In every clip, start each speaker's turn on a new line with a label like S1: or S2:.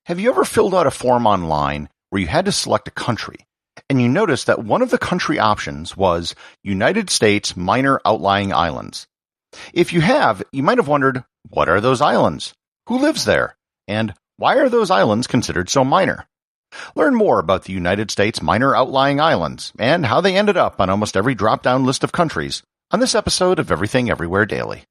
S1: Have you ever filled out a form online where you had to select a country, and you noticed that one of the country options was United States Minor Outlying Islands? If you have, you might have wondered, what are those islands? Who lives there? And why are those islands considered so minor? Learn more about the United States Minor Outlying Islands and how they ended up on almost every drop-down list of countries on this episode of Everything Everywhere Daily.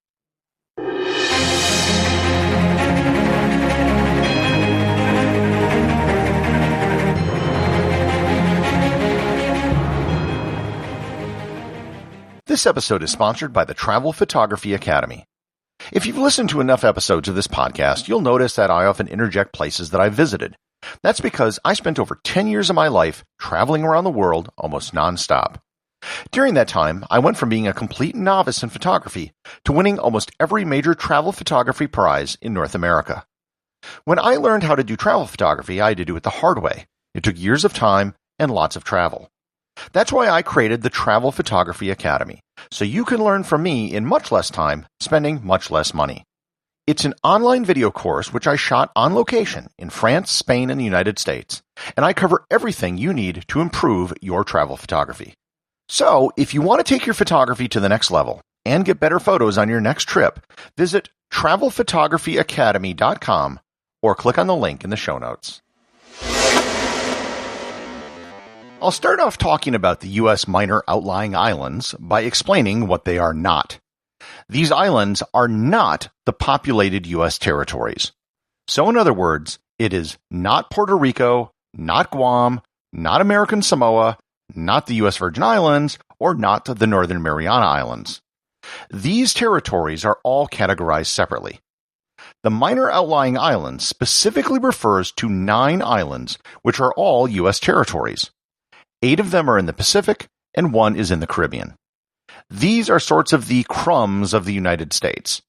S1: This episode is sponsored by the Travel Photography Academy. If you've listened to enough episodes of this podcast, you'll notice that I often interject places that I've visited. That's because I spent over 10 years of my life traveling around the world almost nonstop. During that time, I went from being a complete novice in photography to winning almost every major travel photography prize in North America. When I learned how to do travel photography, I had to do it the hard way. It took years of time and lots of travel. That's why I created the Travel Photography Academy, so you can learn from me in much less time, spending much less money. It's an online video course which I shot on location in France, Spain, and the United States, and I cover everything you need to improve your travel photography. So, if you want to take your photography to the next level and get better photos on your next trip, visit travelphotographyacademy.com or click on the link in the show notes. I'll start off talking about the U.S. Minor Outlying Islands by explaining what they are not. These islands are not the populated U.S. territories. So in other words, it is not Puerto Rico, not Guam, not American Samoa, not the U.S. Virgin Islands, or not the Northern Mariana Islands. These territories are all categorized separately. The Minor Outlying Islands specifically refers to 9 islands, which are all U.S. territories. 8 of them are in the Pacific, and 1 is in the Caribbean. These are sorts of the crumbs of the United States.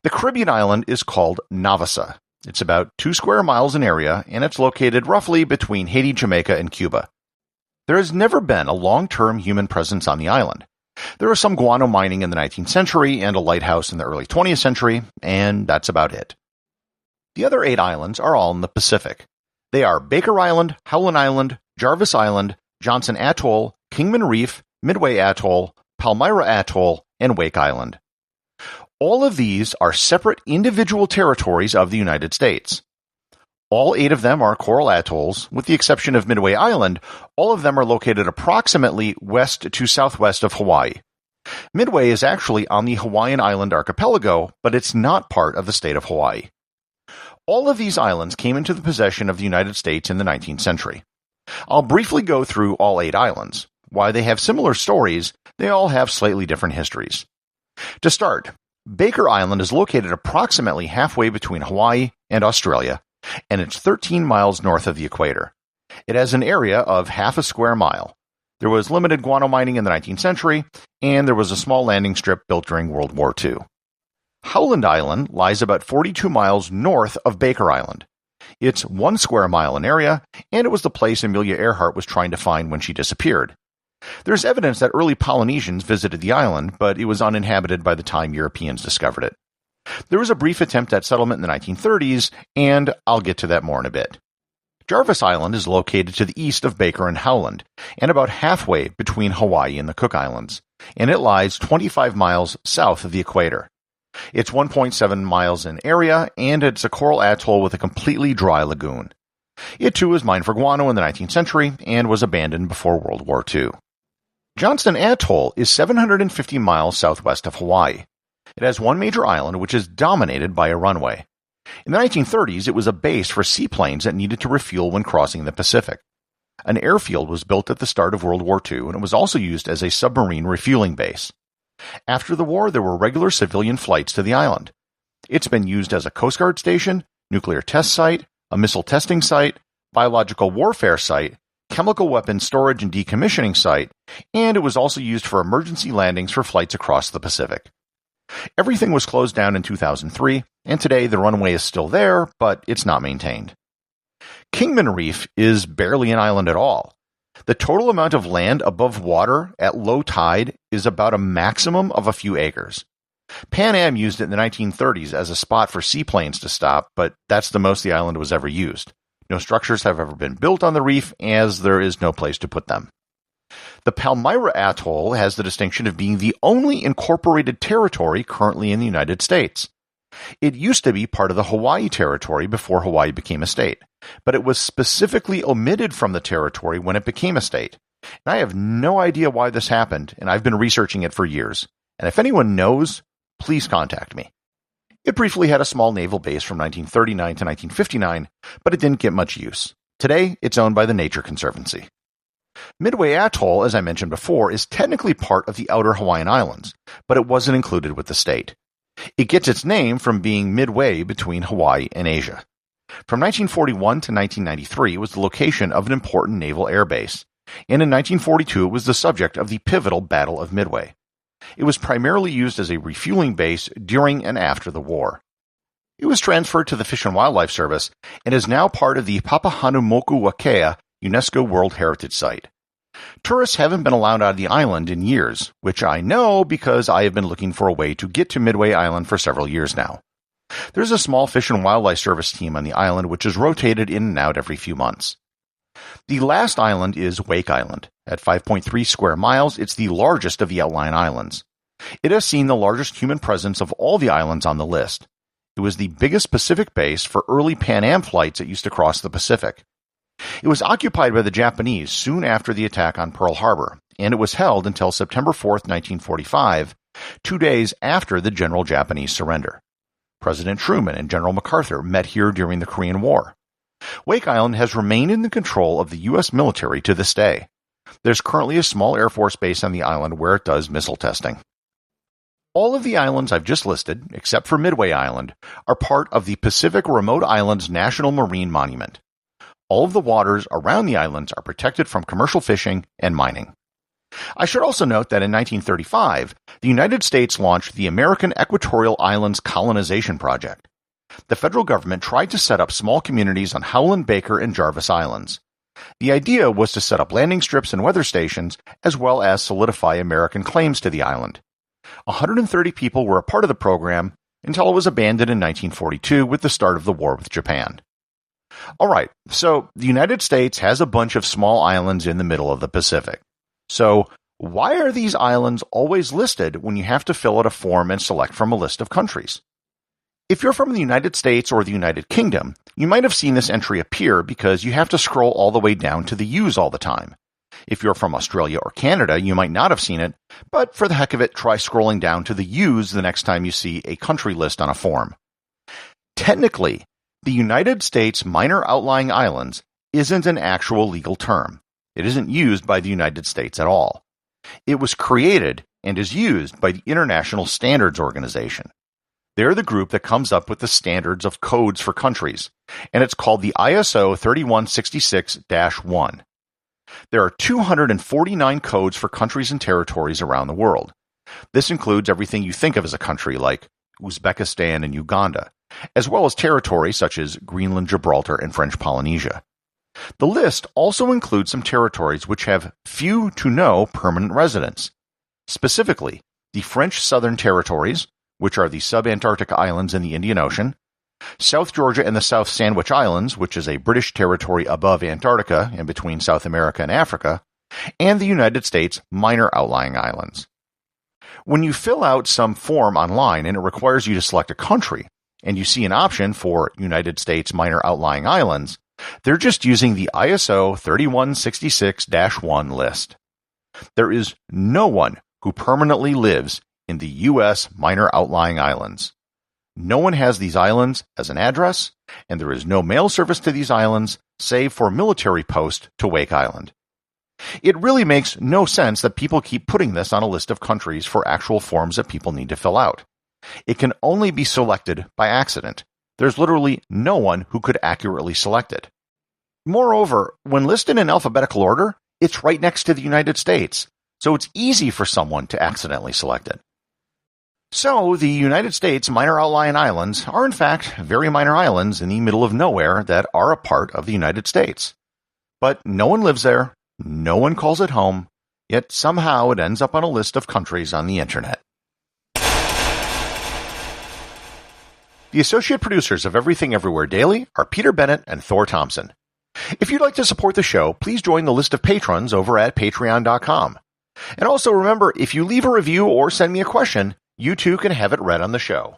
S1: The Caribbean island is called Navassa. It's about 2 square miles in area, and it's located roughly between Haiti, Jamaica, and Cuba. There has never been a long-term human presence on the island. There was some guano mining in the 19th century and a lighthouse in the early 20th century, and that's about it. The other 8 islands are all in the Pacific. They are Baker Island, Howland Island, Jarvis Island, Johnston Atoll, Kingman Reef, Midway Atoll, Palmyra Atoll, and Wake Island. All of these are separate individual territories of the United States. All 8 of them are coral atolls, with the exception of Midway Island. All of them are located approximately west to southwest of Hawaii. Midway is actually on the Hawaiian Island archipelago, but it's not part of the state of Hawaii. All of these islands came into the possession of the United States in the 19th century. I'll briefly go through all 8 islands. While they have similar stories, they all have slightly different histories. To start, Baker Island is located approximately halfway between Hawaii and Australia, and it's 13 miles north of the equator. It has an area of half a square mile. There was limited guano mining in the 19th century, and there was a small landing strip built during World War II. Howland Island lies about 42 miles north of Baker Island. It's 1 square mile in area, and it was the place Amelia Earhart was trying to find when she disappeared. There's evidence that early Polynesians visited the island, but it was uninhabited by the time Europeans discovered it. There was a brief attempt at settlement in the 1930s, and I'll get to that more in a bit. Jarvis Island is located to the east of Baker and Howland, and about halfway between Hawaii and the Cook Islands, and it lies 25 miles south of the equator. It's 1.7 miles in area, and it's a coral atoll with a completely dry lagoon. It too was mined for guano in the 19th century and was abandoned before World War II. Johnston Atoll is 750 miles southwest of Hawaii. It has 1 major island which is dominated by a runway. In the 1930s, it was a base for seaplanes that needed to refuel when crossing the Pacific. An airfield was built at the start of World War II, and it was also used as a submarine refueling base. After the war, there were regular civilian flights to the island. It's been used as a Coast Guard station, nuclear test site, a missile testing site, biological warfare site, chemical weapons storage and decommissioning site, and it was also used for emergency landings for flights across the Pacific. Everything was closed down in 2003, and today the runway is still there, but it's not maintained. Kingman Reef is barely an island at all. The total amount of land above water at low tide is about a maximum of a few acres. Pan Am used it in the 1930s as a spot for seaplanes to stop, but that's the most the island was ever used. No structures have ever been built on the reef, as there is no place to put them. The Palmyra Atoll has the distinction of being the only incorporated territory currently in the United States. It used to be part of the Hawaii Territory before Hawaii became a state, but it was specifically omitted from the territory when it became a state. And I have no idea why this happened, and I've been researching it for years. And if anyone knows, please contact me. It briefly had a small naval base from 1939 to 1959, but it didn't get much use. Today, it's owned by the Nature Conservancy. Midway Atoll, as I mentioned before, is technically part of the outer Hawaiian Islands, but it wasn't included with the state. It gets its name from being midway between Hawaii and Asia. From 1941 to 1993, it was the location of an important naval air base, and in 1942 it was the subject of the pivotal Battle of Midway. It was primarily used as a refueling base during and after the war. It was transferred to the Fish and Wildlife Service and is now part of the Papahanaumokuakea UNESCO World Heritage Site. Tourists haven't been allowed out of the island in years, which I know because I have been looking for a way to get to Midway Island for several years now. There's a small Fish and Wildlife Service team on the island which is rotated in and out every few months. The last island is Wake Island. At 5.3 square miles, it's the largest of the outlying islands. It has seen the largest human presence of all the islands on the list. It was the biggest Pacific base for early Pan Am flights that used to cross the Pacific. It was occupied by the Japanese soon after the attack on Pearl Harbor, and it was held until September 4, 1945, 2 days after the general Japanese surrender. President Truman and General MacArthur met here during the Korean War. Wake Island has remained in the control of the U.S. military to this day. There's currently a small Air Force base on the island where it does missile testing. All of the islands I've just listed, except for Midway Island, are part of the Pacific Remote Islands National Marine Monument. All of the waters around the islands are protected from commercial fishing and mining. I should also note that in 1935, the United States launched the American Equatorial Islands Colonization Project. The federal government tried to set up small communities on Howland Baker and Jarvis Islands. The idea was to set up landing strips and weather stations, as well as solidify American claims to the island. 130 people were a part of the program until it was abandoned in 1942 with the start of the war with Japan. Alright, so the United States has a bunch of small islands in the middle of the Pacific. So, why are these islands always listed when you have to fill out a form and select from a list of countries? If you're from the United States or the United Kingdom, you might have seen this entry appear because you have to scroll all the way down to the U's all the time. If you're from Australia or Canada, you might not have seen it, but for the heck of it, try scrolling down to the U's the next time you see a country list on a form. Technically, the United States Minor Outlying Islands isn't an actual legal term. It isn't used by the United States at all. It was created and is used by the International Standards Organization. They're the group that comes up with the standards of codes for countries, and it's called the ISO 3166-1. There are 249 codes for countries and territories around the world. This includes everything you think of as a country, like Uzbekistan and Uganda, as well as territories such as Greenland, Gibraltar, and French Polynesia. The list also includes some territories which have few to no permanent residents. Specifically, the French Southern Territories, which are the subantarctic islands in the Indian Ocean, South Georgia and the South Sandwich Islands, which is a British territory above Antarctica and between South America and Africa, and the United States Minor Outlying Islands. When you fill out some form online and it requires you to select a country, and you see an option for United States Minor Outlying Islands, they're just using the ISO 3166-1 list. There is no one who permanently lives in the U.S. Minor Outlying Islands. No one has these islands as an address, and there is no mail service to these islands, save for military post to Wake Island. It really makes no sense that people keep putting this on a list of countries for actual forms that people need to fill out. It can only be selected by accident. There's literally no one who could accurately select it. Moreover, when listed in alphabetical order, it's right next to the United States, so it's easy for someone to accidentally select it. So, the United States Minor Outlying Islands are in fact very minor islands in the middle of nowhere that are a part of the United States. But no one lives there, no one calls it home, yet somehow it ends up on a list of countries on the internet. The associate producers of Everything Everywhere Daily are Peter Bennett and Thor Thomsen. If you'd like to support the show, please join the list of patrons over at patreon.com. And also remember, if you leave a review or send me a question, you too can have it read on the show.